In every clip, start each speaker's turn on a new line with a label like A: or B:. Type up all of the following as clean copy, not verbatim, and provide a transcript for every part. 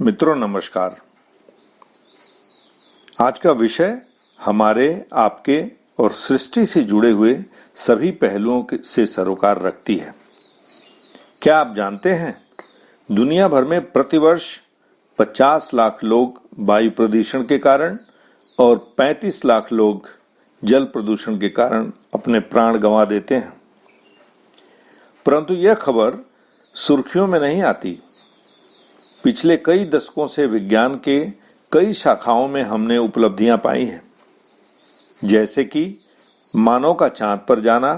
A: मित्रों नमस्कार। आज का विषय हमारे, आपके और सृष्टि से जुड़े हुए सभी पहलुओं से सरोकार रखती है। क्या आप जानते हैं, दुनिया भर में प्रतिवर्ष 50 लाख लोग वायु प्रदूषण के कारण और 35 लाख लोग जल प्रदूषण के कारण अपने प्राण गंवा देते हैं। परंतु यह खबर सुर्खियों में नहीं आती। पिछले कई दशकों से विज्ञान के कई शाखाओं में हमने उपलब्धियां पाई हैं, जैसे कि मानव का चांद पर जाना,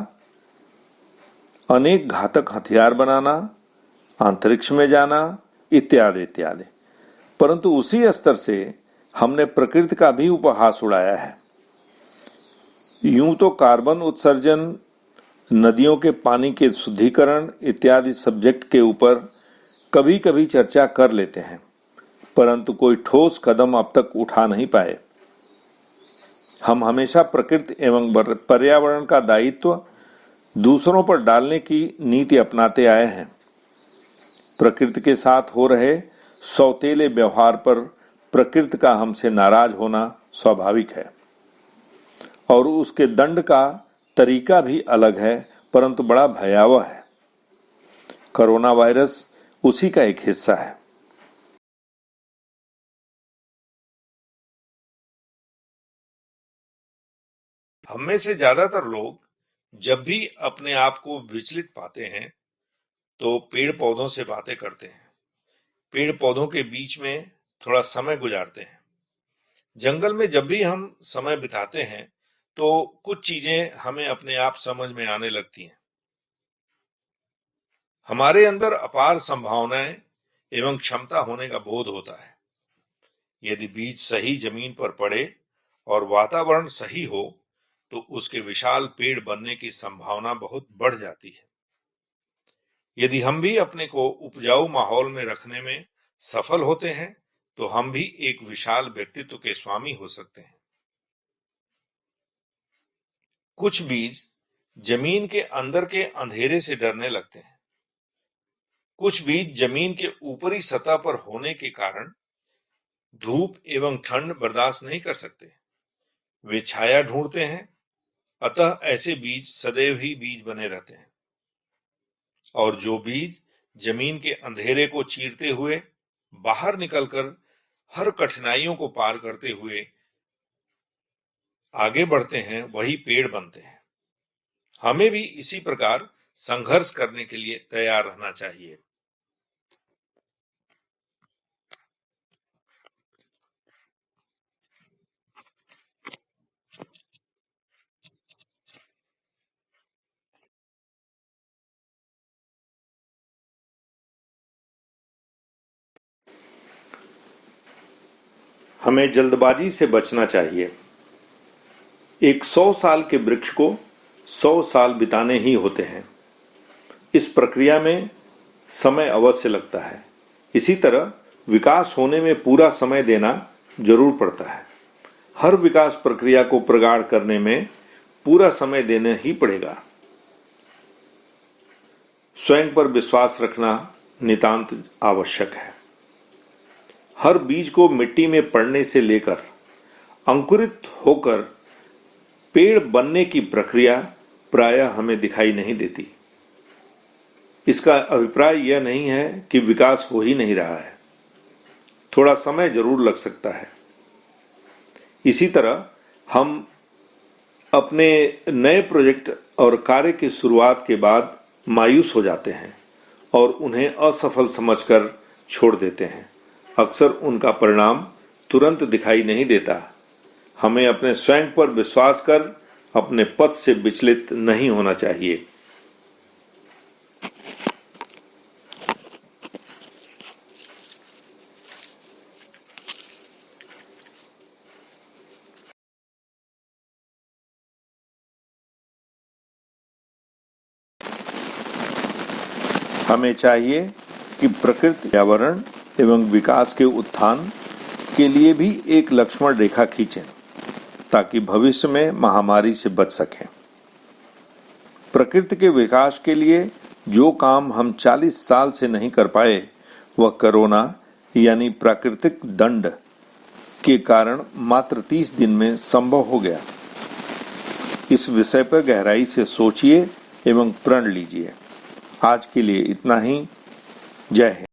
A: अनेक घातक हथियार बनाना, अंतरिक्ष में जाना इत्यादि इत्यादि। परंतु उसी स्तर से हमने प्रकृति का भी उपहास उड़ाया है। यूं तो कार्बन उत्सर्जन, नदियों के पानी के शुद्धिकरण इत्यादि सब्जेक्ट के ऊपर कभी कभी चर्चा कर लेते हैं, परंतु कोई ठोस कदम अब तक उठा नहीं पाए। हम हमेशा प्रकृति एवं पर्यावरण का दायित्व दूसरों पर डालने की नीति अपनाते आए हैं। प्रकृति के साथ हो रहे सौतेले व्यवहार पर प्रकृति का हमसे नाराज होना स्वाभाविक है और उसके दंड का तरीका भी अलग है, परंतु बड़ा भयावह है। कोरोना वायरस उसी का एक हिस्सा है। हम में से ज्यादातर लोग जब भी अपने आप को विचलित पाते हैं तो पेड़ पौधों से बातें करते हैं, पेड़ पौधों के बीच में थोड़ा समय गुजारते हैं। जंगल में जब भी हम समय बिताते हैं तो कुछ चीजें हमें अपने आप समझ में आने लगती हैं। हमारे अंदर अपार संभावनाएं एवं क्षमता होने का बोध होता है। यदि बीज सही जमीन पर पड़े और वातावरण सही हो तो उसके विशाल पेड़ बनने की संभावना बहुत बढ़ जाती है। यदि हम भी अपने को उपजाऊ माहौल में रखने में सफल होते हैं तो हम भी एक विशाल व्यक्तित्व के स्वामी हो सकते हैं। कुछ बीज जमीन के अंदर के अंधेरे से डरने लगते हैं। कुछ बीज जमीन के ऊपरी सतह पर होने के कारण धूप एवं ठंड बर्दाश्त नहीं कर सकते। वे छाया ढूंढते हैं, अतः ऐसे बीज सदैव ही बीज बने रहते हैं। और जो बीज जमीन के अंधेरे को चीरते हुए बाहर निकलकर हर कठिनाइयों को पार करते हुए आगे बढ़ते हैं, वही पेड़ बनते हैं। हमें भी इसी प्रकार संघर्ष करने के लिए तैयार रहना चाहिए। हमें जल्दबाजी से बचना चाहिए। एक 100 साल के वृक्ष को 100 साल बिताने ही होते हैं। इस प्रक्रिया में समय अवश्य लगता है। इसी तरह विकास होने में पूरा समय देना जरूर पड़ता है। हर विकास प्रक्रिया को प्रगाढ़ करने में पूरा समय देना ही पड़ेगा। स्वयं पर विश्वास रखना नितांत आवश्यक है। हर बीज को मिट्टी में पड़ने से लेकर अंकुरित होकर पेड़ बनने की प्रक्रिया प्रायः हमें दिखाई नहीं देती। इसका अभिप्राय यह नहीं है कि विकास हो ही नहीं रहा है। थोड़ा समय जरूर लग सकता है। इसी तरह हम अपने नए प्रोजेक्ट और कार्य की शुरुआत के बाद मायूस हो जाते हैं और उन्हें असफल समझकर छोड़ देते हैं। अक्सर उनका परिणाम तुरंत दिखाई नहीं देता। हमें अपने स्वयं पर विश्वास कर अपने पथ से विचलित नहीं होना चाहिए। हमें चाहिए कि प्रकृति, पर्यावरण एवं विकास के उत्थान के लिए भी एक लक्ष्मण रेखा खींचें ताकि भविष्य में महामारी से बच सकें। प्रकृति के विकास के लिए जो काम हम 40 साल से नहीं कर पाए, वह कोरोना यानी प्राकृतिक दंड के कारण मात्र 30 दिन में संभव हो गया। इस विषय पर गहराई से सोचिए एवं प्रण लीजिए। आज के लिए इतना ही। जय हिंद।